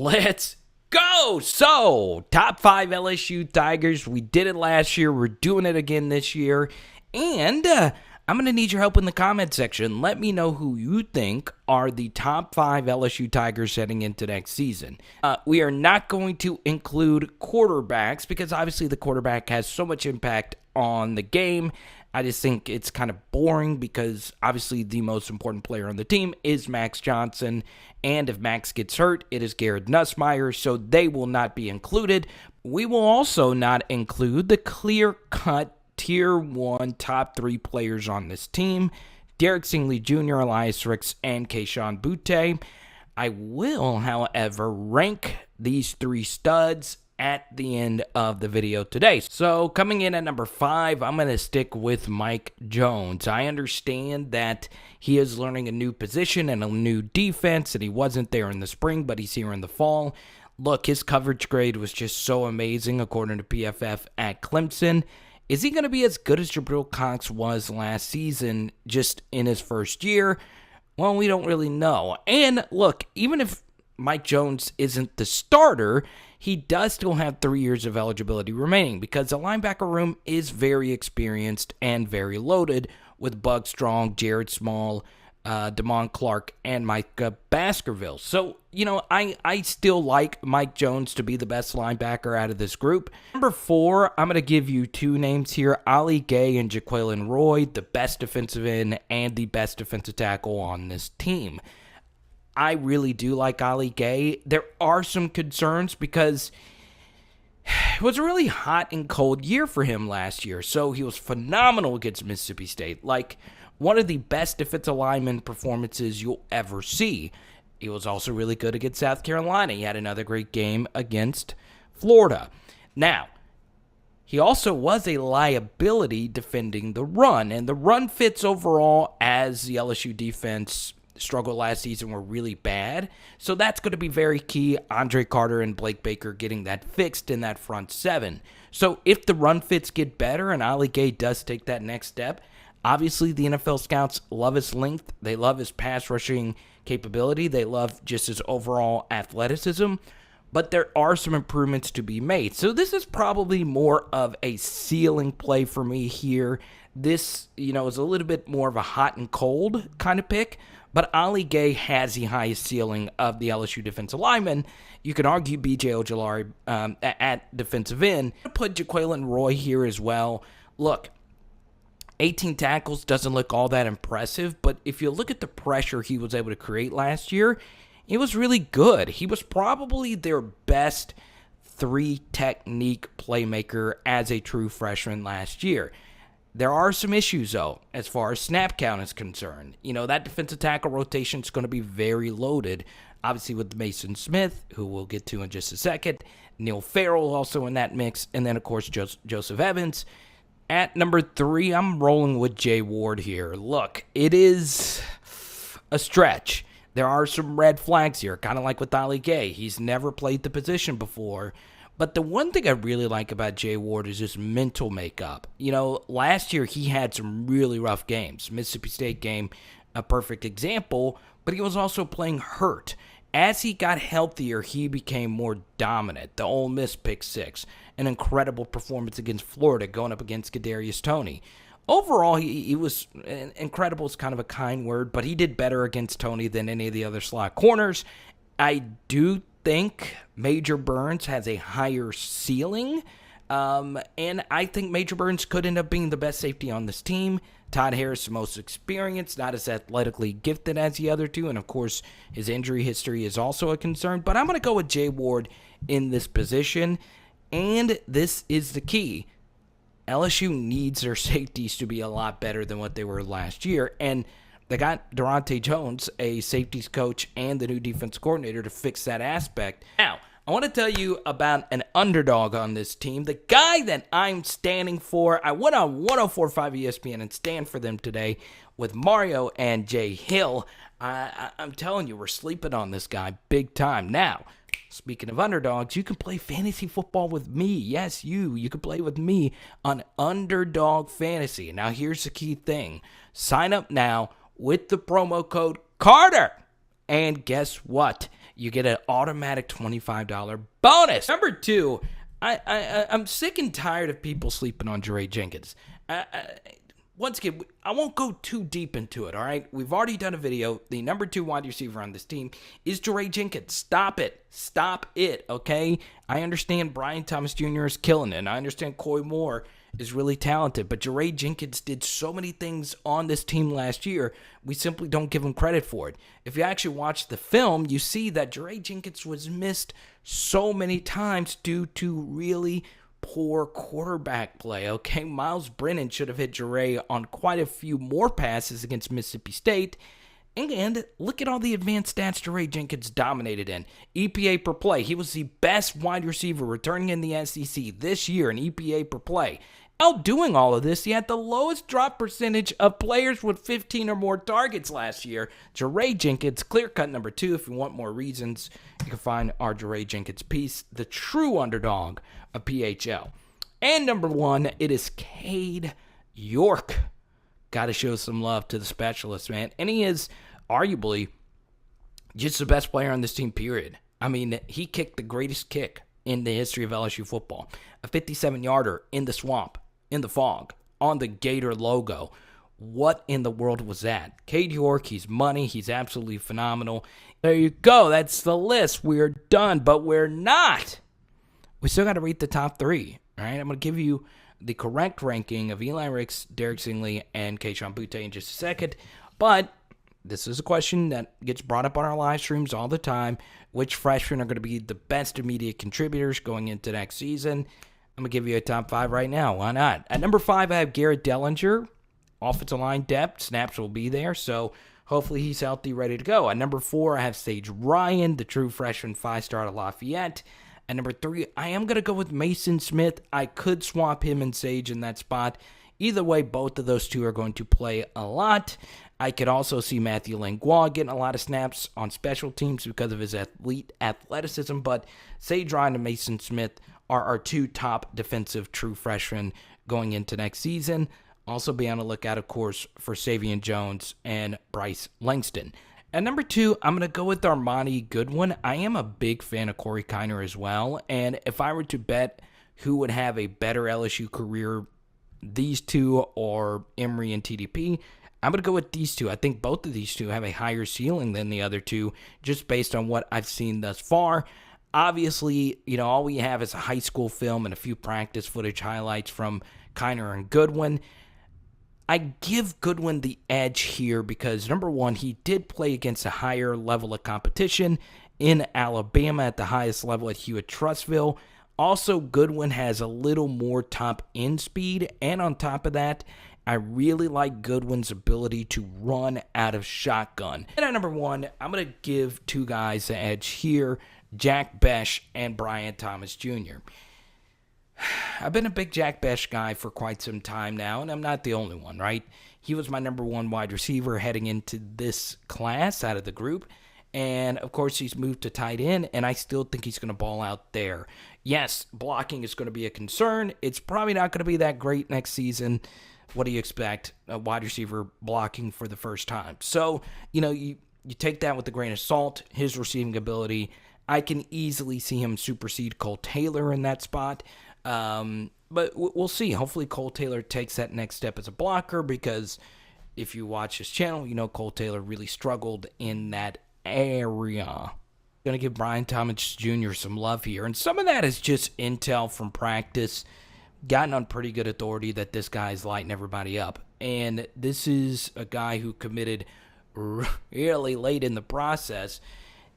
Let's go! So, top 5 LSU Tigers. We did it last year. We're doing it again this year. And I'm going to need your help in the comment section. Let me know who you think are the top 5 LSU Tigers heading into next season. We are not going to include quarterbacks because obviously the quarterback has so much impact on the game. I just think it's kind of boring because obviously the most important player on the team is Max Johnson. And if Max gets hurt, it is Garrett Nussmeier, so they will not be included. We will also not include the clear-cut Tier 1 top 3 players on this team. Derek Stingley Jr., Elias Ricks, and Kayshon Boutte. I will, however, rank these 3 studs at the end of the video today. So coming in at number 5, I'm going to stick with Mike Jones. I understand that he is learning a new position and a new defense, and he wasn't there in the spring, but he's here in the fall. Look, his coverage grade was just so amazing according to PFF at Clemson. Is he going to be as good as Jabril Cox was last season just in his first year? Well, we don't really know. And look, even if Mike Jones isn't the starter, he does still have 3 years of eligibility remaining because the linebacker room is very experienced and very loaded with Bug Strong, Jared Small, Damon Clark, and Micah Baskerville. So, I still like Mike Jones to be the best linebacker out of this group. Number 4, I'm going to give you 2 names here, Ali Gay and Jaquelin Roy, the best defensive end and the best defensive tackle on this team. I really do like Ali Gay. There are some concerns because it was a really hot and cold year for him last year. So he was phenomenal against Mississippi State. Like one of the best defensive lineman performances you'll ever see. He was also really good against South Carolina. He had another great game against Florida. Now, he also was a liability defending the run. And the run fits overall as the LSU defense struggled last season were really bad. So that's going to be very key. Andre Carter and Blake Baker getting that fixed in that front 7. So if the run fits get better and Ali Gay does take that next step, obviously the NFL scouts love his length. They love his pass rushing capability. They love just his overall athleticism. But there are some improvements to be made. So this is probably more of a ceiling play for me here. This, is a little bit more of a hot and cold kind of pick. But Ali Gay has the highest ceiling of the LSU defensive linemen. You could argue B.J. Ojulari at defensive end. I put Jaquelin Roy here as well. Look, 18 tackles doesn't look all that impressive, but if you look at the pressure he was able to create last year, it was really good. He was probably their best 3-technique playmaker as a true freshman last year. There are some issues, though, as far as snap count is concerned. That defensive tackle rotation is going to be very loaded, obviously with Mason Smith, who we'll get to in just a second. Neil Farrell also in that mix, and then, of course, Joseph Evans. At number 3, I'm rolling with Jay Ward here. Look, it is a stretch. There are some red flags here, kind of like with Ali Gay. He's never played the position before. But the one thing I really like about Jay Ward is his mental makeup. Last year he had some really rough games. Mississippi State game, a perfect example, but he was also playing hurt. As he got healthier, he became more dominant. The Ole Miss pick 6, an incredible performance against Florida, going up against Kadarius Toney. Overall, he was incredible is kind of a kind word, but he did better against Toney than any of the other slot corners. I do think Major Burns has a higher ceiling, and I think Major Burns could end up being the best safety on this team. Todd Harris, the most experienced, not as athletically gifted as the other two, and of course his injury history is also a concern, but I'm going to go with Jay Ward in this position, and this is the key. LSU needs their safeties to be a lot better than what they were last year, and they got Durante Jones, a safeties coach, and the new defense coordinator to fix that aspect. Now, I want to tell you about an underdog on this team, the guy that I'm standing for. I went on 104.5 ESPN and stand for them today with Mario and Jay Hill. I'm telling you, we're sleeping on this guy big time. Now, speaking of underdogs, you can play fantasy football with me. Yes, you can play with me on Underdog Fantasy. Now, here's the key thing. Sign up now with the promo code Carter. And guess what? you get an automatic $25 bonus. Number 2, I'm sick and tired of people sleeping on Jaray Jenkins. Once again, I won't go too deep into it, all right? We've already done a video. The number 2 wide receiver on this team is Jaray Jenkins. Stop it. Stop it, okay? I understand Brian Thomas Jr. is killing it, and I understand Coy Moore is really talented, but Jaray Jenkins did so many things on this team last year, we simply don't give him credit for it. If you actually watch the film, you see that Jaray Jenkins was missed so many times due to really poor quarterback play, okay? Miles Brennan should have hit Jaray on quite a few more passes against Mississippi State. And look at all the advanced stats Jaray Jenkins dominated in. EPA per play. He was the best wide receiver returning in the SEC this year in EPA per play. While doing all of this, he had the lowest drop percentage of players with 15 or more targets last year. Jaray Jenkins, clear-cut number 2. If you want more reasons, you can find our Jaray Jenkins piece, the true underdog of PHL. And number 1, it is Kade York. Got to show some love to the specialist, man. And he is arguably just the best player on this team, period. I mean, he kicked the greatest kick in the history of LSU football. A 57-yarder in the swamp, in the fog, on the Gator logo. What in the world was that? Kade York, he's money. He's absolutely phenomenal. There you go. That's the list. We're done, but we're not. We still got to rate the top 3. All right, I'm going to give you the correct ranking of Elias Ricks, Derek Stingley, and Kayshon Boutte in just a second. But this is a question that gets brought up on our live streams all the time. Which freshmen are going to be the best immediate contributors going into next season? I'm going to give you a top 5 right now. Why not? At number 5, I have Garrett Dellinger. Offensive line depth. Snaps will be there, so hopefully he's healthy, ready to go. At number 4, I have Sage Ryan, the true freshman 5-star at Lafayette. At number 3, I am going to go with Mason Smith. I could swap him and Sage in that spot. Either way, both of those two are going to play a lot. I could also see Matthew Langlois getting a lot of snaps on special teams because of his elite athleticism, but Sage Ryan and Mason Smith are our 2 top defensive true freshmen going into next season. Also be on the lookout, of course, for Savion Jones and Bryce Langston. At number 2, I'm going to go with Armani Goodwin. I am a big fan of Corey Kiner as well, and if I were to bet who would have a better LSU career, these 2 or Emory and TDP, I'm going to go with these 2. I think both of these 2 have a higher ceiling than the other 2, just based on what I've seen thus far. Obviously, all we have is a high school film and a few practice footage highlights from Kiner and Goodwin. I give Goodwin the edge here because, number 1, he did play against a higher level of competition in Alabama at the highest level at Hewitt-Trussville. Also, Goodwin has a little more top end speed, and on top of that, I really like Goodwin's ability to run out of shotgun. And at number 1, I'm going to give 2 guys the edge here, Jack Besh and Brian Thomas Jr. I've been a big Jack Besh guy for quite some time now, and I'm not the only one, right? He was my number 1 wide receiver heading into this class out of the group, and of course he's moved to tight end, and I still think he's going to ball out there. Yes, blocking is going to be a concern. It's probably not going to be that great next season. What do you expect? A wide receiver blocking for the first time. So, you take that with a grain of salt, his receiving ability. I can easily see him supersede Cole Taylor in that spot. But we'll see. Hopefully Cole Taylor takes that next step as a blocker, because if you watch his channel, Cole Taylor really struggled in that area. Going to give Brian Thomas Jr. some love here. And some of that is just intel from practice. Gotten on pretty good authority that this guy's lighting everybody up. And this is a guy who committed really late in the process,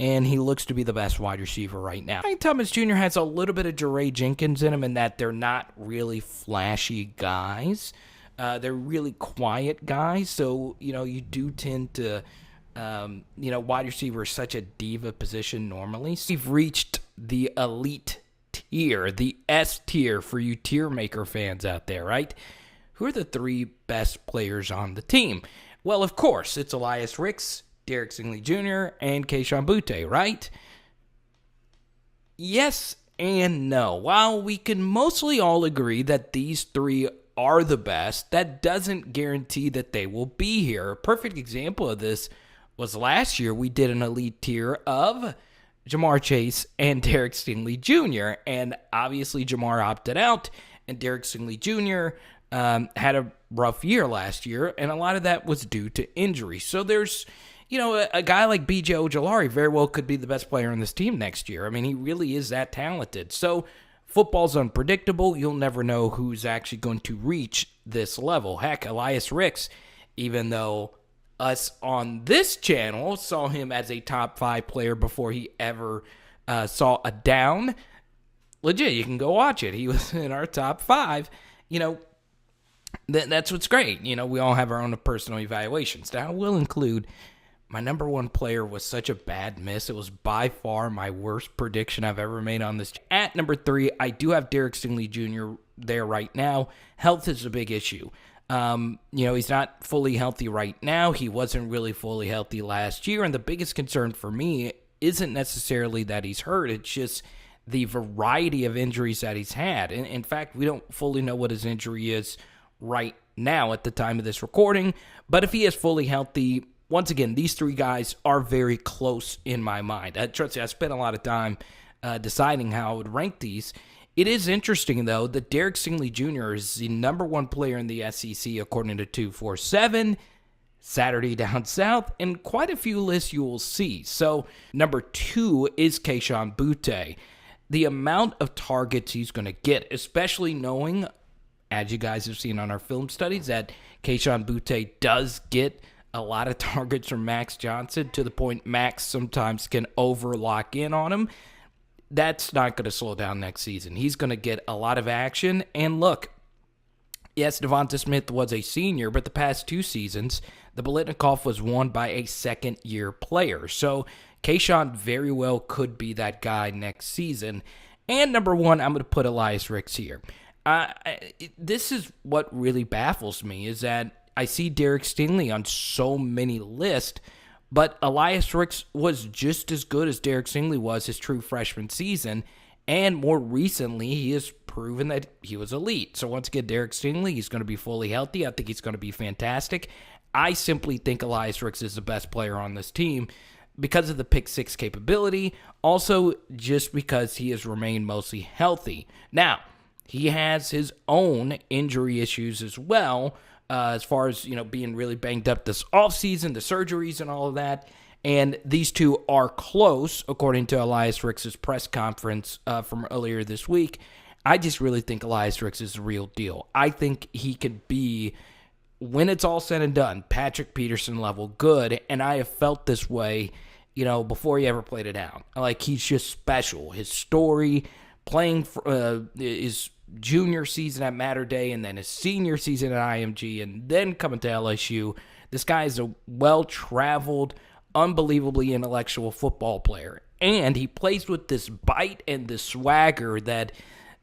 and he looks to be the best wide receiver right now. Brian Thomas Jr. has a little bit of Jaray Jenkins in him in that they're not really flashy guys. They're really quiet guys, so, you do tend to, wide receiver is such a diva position normally. So we've reached the elite tier, the S tier for you tier maker fans out there, right? Who are the 3 best players on the team? Well, of course, it's Elias Ricks, Derek Stingley Jr., and Kayshon Boutte, right? Yes and no. While we can mostly all agree that these 3 are the best, that doesn't guarantee that they will be here. A perfect example of this was last year. We did an elite tier of Jamar Chase and Derek Stingley Jr. And obviously Jamar opted out, and Derek Stingley Jr. Had a rough year last year, and a lot of that was due to injury. So there's, a guy like B.J. Ojulari very well could be the best player on this team next year. I mean, he really is that talented. So football's unpredictable. You'll never know who's actually going to reach this level. Heck, Elias Ricks, even though us on this channel saw him as a top 5 player before he ever saw a down, legit, you can go watch it. He was in our top 5. That's what's great. We all have our own personal evaluations. Now, I will include my number 1 player was such a bad miss. It was by far my worst prediction I've ever made on this. At number 3, I do have Derek Stingley Jr. there right now. Health is a big issue. He's not fully healthy right now. He wasn't really fully healthy last year. And the biggest concern for me isn't necessarily that he's hurt. It's just the variety of injuries that he's had. And in fact, we don't fully know what his injury is right now at the time of this recording. But if he is fully healthy, once again, these 3 guys are very close in my mind. Trust me, I spent a lot of time deciding how I would rank these. It is interesting, though, that Derek Stingley Jr. is the number 1 player in the SEC, according to 247, Saturday Down South, and quite a few lists you will see. So, number 2 is Kayshon Boutte. The amount of targets he's going to get, especially knowing, as you guys have seen on our film studies, that Kayshon Boutte does get a lot of targets from Max Johnson, to the point Max sometimes can lock in on him. That's not going to slow down next season. He's going to get a lot of action. And look, yes, Devonta Smith was a senior, but the past 2 seasons, the Biletnikoff was won by a second-year player. So Kayshon very well could be that guy next season. And number 1, I'm going to put Elias Ricks here. This is what really baffles me, is that I see Derek Stingley on so many lists, but Elias Ricks was just as good as Derek Stingley was his true freshman season, and more recently, he has proven that he was elite. So once again, Derek Stingley, he's going to be fully healthy. I think he's going to be fantastic. I simply think Elias Ricks is the best player on this team because of the pick 6 capability, also just because he has remained mostly healthy. Now, he has his own injury issues as well, as far as, being really banged up this offseason, the surgeries and all of that. And these 2 are close, according to Elias Ricks' press conference from earlier this week. I just really think Elias Ricks is the real deal. I think he could be, when it's all said and done, Patrick Peterson level good. And I have felt this way, before he ever played it out. Like, he's just special. His story, playing for his junior season at Mater Day, and then his senior season at IMG, and then coming to LSU. This guy is a well-traveled, unbelievably intellectual football player. And he plays with this bite and this swagger that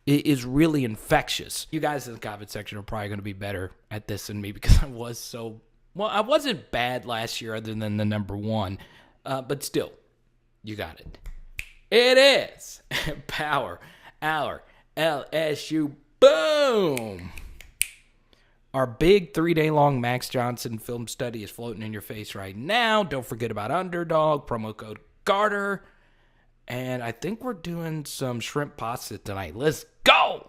is really infectious. You guys in the comment section are probably going to be better at this than me, because I wasn't bad last year other than the number 1. But still, you got it. It is Power Hour LSU. Boom! Our big 3-day-long Max Johnson film study is floating in your face right now. Don't forget about Underdog, promo code Garter. And I think we're doing some shrimp pasta tonight. Let's go!